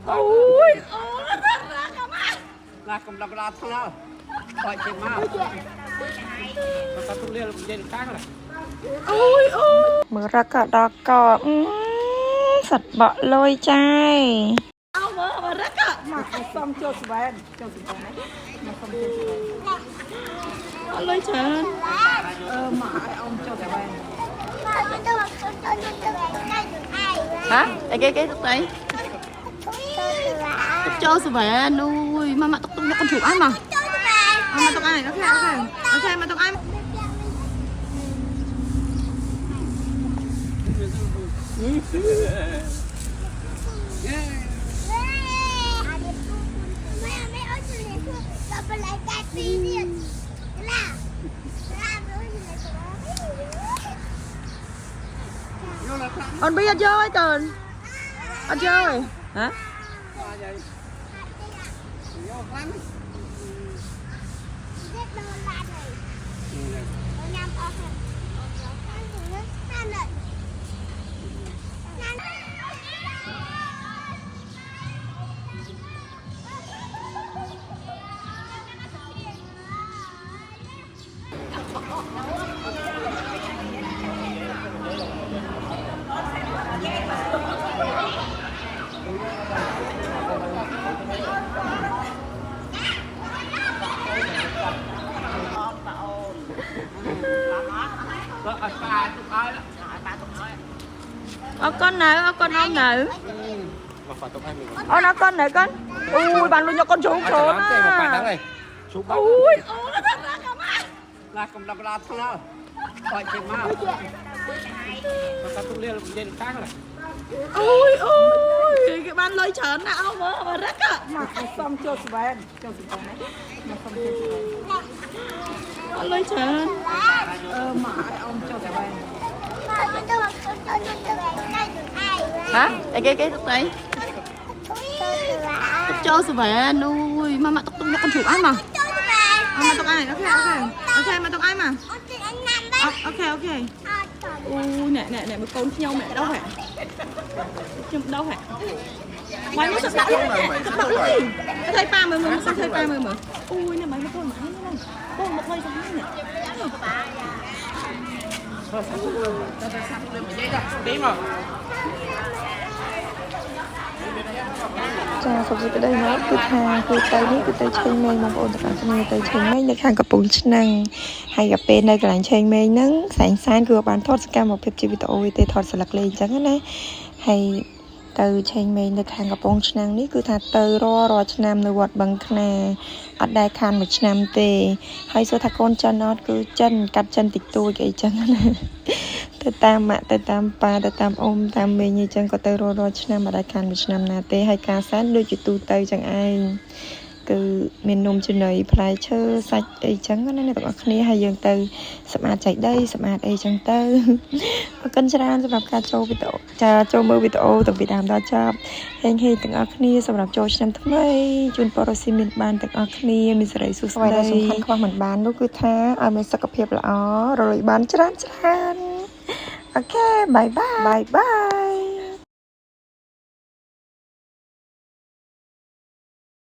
ôi là cầm đập ra thôi nào gọi chuyện mà ta không liên là dây khác này ôi mở ra cả đỏ cỏ sật bọ lôi chai mà rất ạ mà xong cho sờ này mà xong cho sờ lôi chân mà ông cho sờ hả cái lúc này cho sờ nuôi mà tóc nó con chủ ăn mà tóc ai ok mà tóc ai con biết chưa ấy tần ăn chơi hả con nào con ông nào nó con này con ui bạn luôn cho con trốn trốn á ui là cầm đập ra thôi nào gọi chuyện mà ta không liên là dây khác này ôi cái bạn lôi chớn nào mà rất ạ mà xong cho sờ này mà xong cho bạn lôi chớn mà ông cho sờ hả cái lúc này cho sờ về nuôi mà tóc nó con chủ ăn mà tóc ai ok mà tóc ai mà ok ui nè một con nhau mẹ đâu hả đâu hả mày nó sắp đậu lên thấy ba mươi sao thấy ba mươi mà ui nè mày nó con mãi này con một hơi giống như nèចាសុខចិត្តដែរមកគឺថាគឺទៅនេះគឺទៅឆេងមេងបងប្អូនទាំងអស់គ្នាទៅឆេងមេងនៅខាងកំពង់ឆ្នាំងហើយក៏ពេលនៅកន្លែងឆេងមេងហ្នឹងសែងសានគឺបានថតសកម្មភាពជាវីដេអូវាទេថតស្លឹកលេងអញ្ចឹងណាហើយទៅឆេងមេងនៅខាងកំពង់ឆ្នាំងនេះគឺថាទៅរាល់ឆ្នាំនៅវត្តបឹងខ្នាអត់ដែលខានមួយឆ្នាំទេហើយសួរថាកូនចិនអត់គឺចិនកាត់ចិនតិចតួចអីចឹងណាទៅតាមម៉ាក់ទៅតាមប៉ាទៅតាមអ៊ំតាមមីងអីចឹងក៏ទៅរាល់ឆ្នាំអត់ដែលខានមួយឆ្នាំណាទេហើយការសែនដូចជាទូទៅចឹងឯងគឺមាននំចំណីផ្លែឈើសាច់អីចឹងណាអ្នកទាំងអស់គ្នាហើយយើងទៅសម្អាតចៃដីសម្អាតអីចឹងទៅអរគុណច្រើនសម្រាប់ការចូលវីដេអូចូលមើលវីដេអូតាំងពីដើមដល់ចប់ហេងទាំងអស់គ្នាសម្រាប់ចូលឆ្នាំថ្មីជូនពរស៊ីមានបានទាំងអស់គ្នាមានសេរីសុខស្ដីសំខាន់ខ្វះមិនបាននោះគឺថាឲ្យមានសុខភាពល្អរលួយបានច្រើនអូខេបាយបាយ